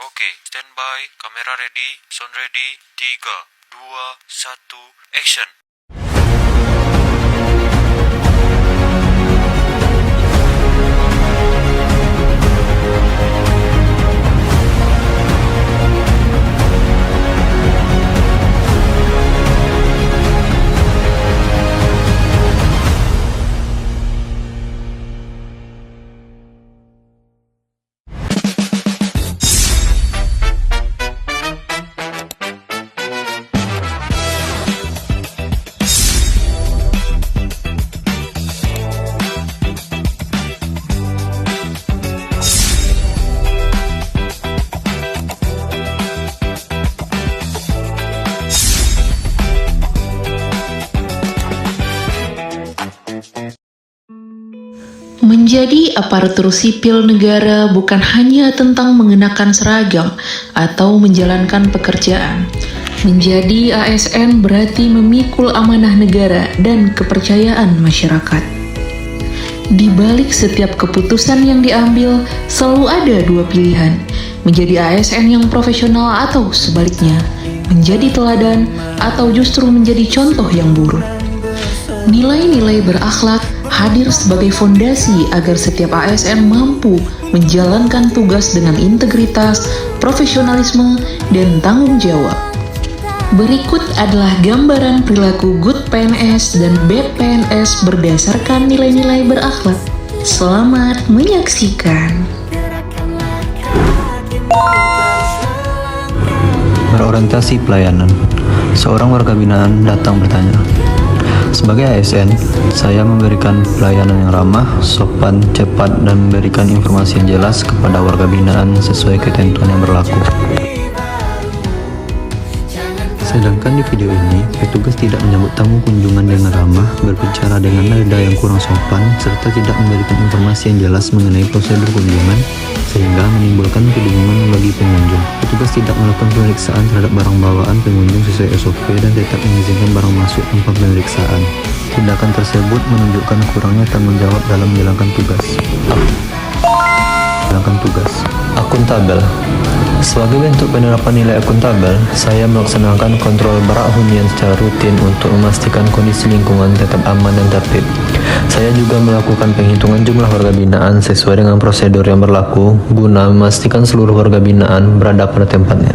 Oke, standby, kamera ready, sound ready, 3, 2, 1, action. Menjadi aparatur sipil negara bukan hanya tentang mengenakan seragam atau menjalankan pekerjaan. Menjadi ASN berarti memikul amanah negara dan kepercayaan masyarakat. Di balik setiap keputusan yang diambil, selalu ada dua pilihan. Menjadi ASN yang profesional atau sebaliknya, menjadi teladan atau justru menjadi contoh yang buruk. Nilai-nilai berakhlak hadir sebagai fondasi agar setiap ASN mampu menjalankan tugas dengan integritas, profesionalisme, dan tanggung jawab. Berikut adalah gambaran perilaku good PNS dan bad PNS berdasarkan nilai-nilai berakhlak. Selamat menyaksikan. Berorientasi pelayanan. Seorang warga binaan datang bertanya, sebagai ASN, saya memberikan pelayanan yang ramah, sopan, cepat, dan memberikan informasi yang jelas kepada warga binaan sesuai ketentuan yang berlaku. Sedangkan di video ini, petugas tidak menyambut tamu kunjungan dengan ramah, berbicara dengan nada yang kurang sopan, serta tidak memberikan informasi yang jelas mengenai prosedur kunjungan, sehingga menimbulkan kebingungan bagi pengunjung. Petugas tidak melakukan pemeriksaan terhadap barang bawaan pengunjung sesuai SOP dan tetap mengizinkan barang masuk tanpa pemeriksaan. Tindakan tersebut menunjukkan kurangnya tanggung jawab dalam menjalankan tugas. Akuntabel. Sebagai bentuk penerapan nilai akuntabel, saya melaksanakan kontrol barak hunian secara rutin untuk memastikan kondisi lingkungan tetap aman dan tertib. Saya juga melakukan penghitungan jumlah warga binaan sesuai dengan prosedur yang berlaku guna memastikan seluruh warga binaan berada pada tempatnya.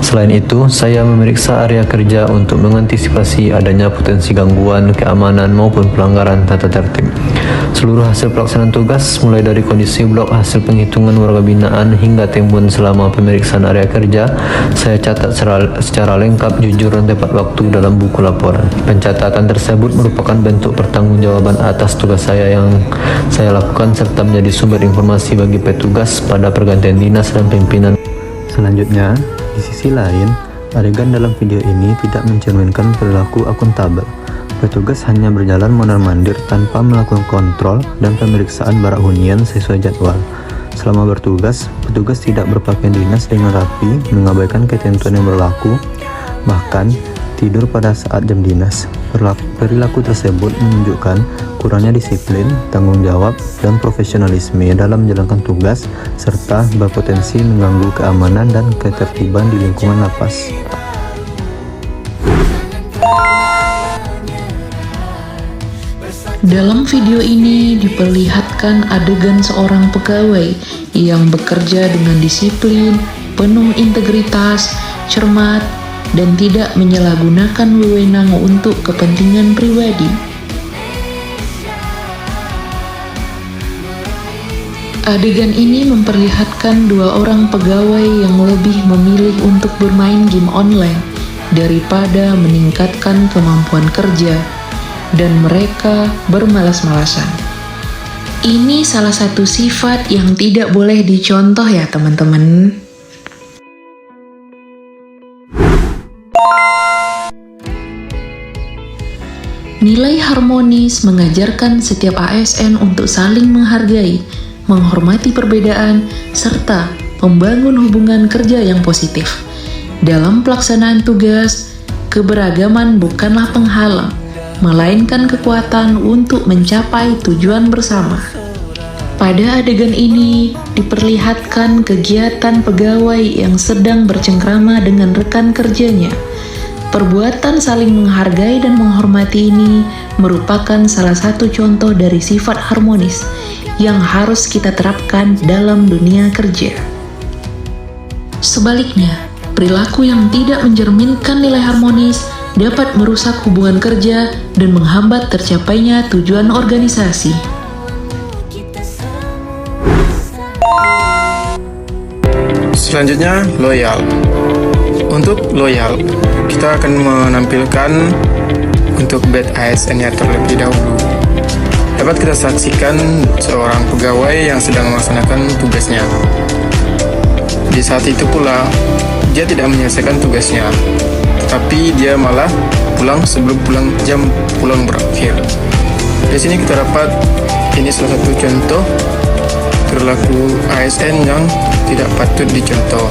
Selain itu, saya memeriksa area kerja untuk mengantisipasi adanya potensi gangguan, keamanan maupun pelanggaran tata tertib. Seluruh hasil pelaksanaan tugas, mulai dari kondisi blok hasil penghitungan warga binaan hingga timbun selama pemeriksaan area kerja, saya catat secara lengkap, jujur, dan tepat waktu dalam buku laporan. Pencatatan tersebut merupakan bentuk pertanggungjawaban atas tugas saya yang saya lakukan serta menjadi sumber informasi bagi petugas pada pergantian dinas dan pimpinan. Selanjutnya, di sisi lain, adegan dalam video ini tidak mencerminkan perilaku akuntabel. Petugas hanya berjalan mondar-mandir tanpa melakukan kontrol dan pemeriksaan barak hunian sesuai jadwal. Selama bertugas, petugas tidak berpakaian dinas dengan rapi, mengabaikan ketentuan yang berlaku, bahkan tidur pada saat jam dinas. Perilaku tersebut menunjukkan kurangnya disiplin, tanggung jawab, dan profesionalisme dalam menjalankan tugas, serta berpotensi mengganggu keamanan dan ketertiban di lingkungan lapas. Dalam video ini diperlihatkan adegan seorang pegawai yang bekerja dengan disiplin, penuh integritas, cermat, dan tidak menyalahgunakan wewenang untuk kepentingan pribadi. Adegan ini memperlihatkan dua orang pegawai yang lebih memilih untuk bermain game online daripada meningkatkan kemampuan kerja, dan mereka bermalas-malasan. Ini salah satu sifat yang tidak boleh dicontoh ya teman-teman. Nilai harmonis mengajarkan setiap ASN untuk saling menghargai, menghormati perbedaan, serta membangun hubungan kerja yang positif. Dalam pelaksanaan tugas, keberagaman bukanlah penghalang, melainkan kekuatan untuk mencapai tujuan bersama. Pada adegan ini diperlihatkan kegiatan pegawai yang sedang bercengkrama dengan rekan kerjanya. Perbuatan saling menghargai dan menghormati ini merupakan salah satu contoh dari sifat harmonis yang harus kita terapkan dalam dunia kerja. Sebaliknya, perilaku yang tidak mencerminkan nilai harmonis dapat merusak hubungan kerja dan menghambat tercapainya tujuan organisasi. Selanjutnya, loyal. Untuk loyal, kita akan menampilkan untuk bad ASN-nya terlebih dahulu. Dapat kita saksikan seorang pegawai yang sedang melaksanakan tugasnya. Di saat itu pula, dia tidak menyelesaikan tugasnya, tetapi dia malah pulang sebelum jam pulang berakhir. Di sini kita dapat ini salah satu contoh perilaku ASN yang tidak patut dicontoh.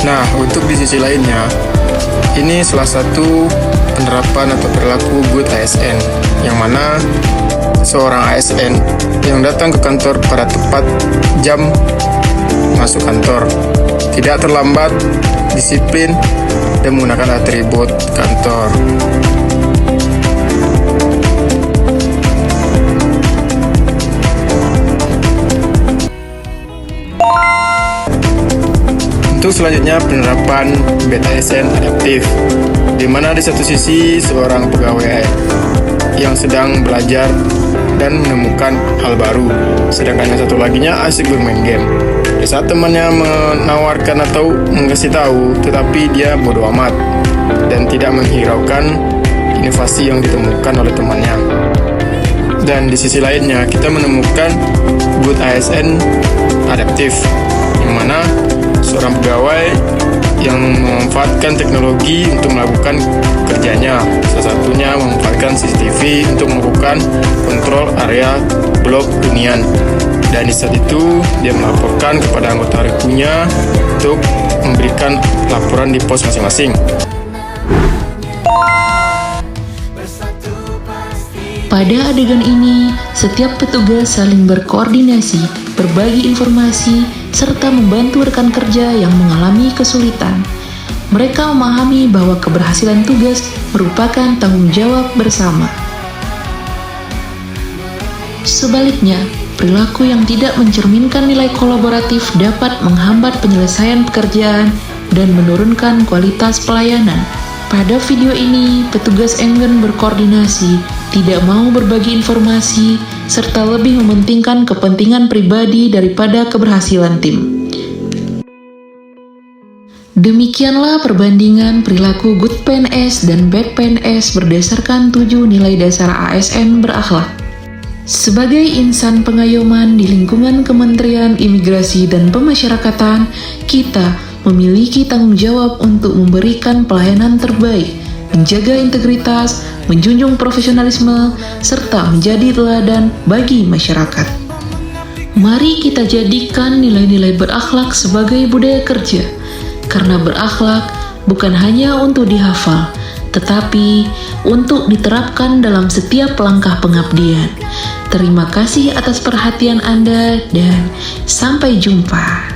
Nah, untuk di sisi lainnya, ini salah satu penerapan atau perilaku good ASN, yang mana seorang ASN yang datang ke kantor pada tepat jam masuk kantor, tidak terlambat, disiplin, dan menggunakan atribut kantor. Untuk selanjutnya, penerapan bad ASN adaptif, di mana di satu sisi seorang pegawai yang sedang belajar dan menemukan hal baru, sedangkan yang satu laginya asik bermain game. Di saat temannya menawarkan atau mengasih tahu, tetapi dia bodoh amat dan tidak menghiraukan inovasi yang ditemukan oleh temannya. Dan di sisi lainnya, kita menemukan good ASN adaptif, yang mana seorang pegawai yang memanfaatkan teknologi untuk melakukan kerjanya. Salah satunya memanfaatkan CCTV untuk melakukan kontrol area blok hunian. Dan di saat itu, dia melaporkan kepada anggota rekunya untuk memberikan laporan di pos masing-masing. Pada adegan ini, setiap petugas saling berkoordinasi, berbagi informasi, serta membantu rekan kerja yang mengalami kesulitan. Mereka memahami bahwa keberhasilan tugas merupakan tanggung jawab bersama. Sebaliknya, perilaku yang tidak mencerminkan nilai kolaboratif dapat menghambat penyelesaian pekerjaan dan menurunkan kualitas pelayanan. Pada video ini, petugas enggan berkoordinasi, tidak mau berbagi informasi, serta lebih mementingkan kepentingan pribadi daripada keberhasilan tim. Demikianlah perbandingan perilaku good PNS dan bad PNS berdasarkan 7 nilai dasar ASN berakhlak. Sebagai insan pengayoman di lingkungan Kementerian Imigrasi dan Pemasyarakatan, kita memiliki tanggung jawab untuk memberikan pelayanan terbaik, menjaga integritas, menjunjung profesionalisme, serta menjadi teladan bagi masyarakat. Mari kita jadikan nilai-nilai berakhlak sebagai budaya kerja, karena berakhlak bukan hanya untuk dihafal, tetapi untuk diterapkan dalam setiap langkah pengabdian. Terima kasih atas perhatian Anda dan sampai jumpa.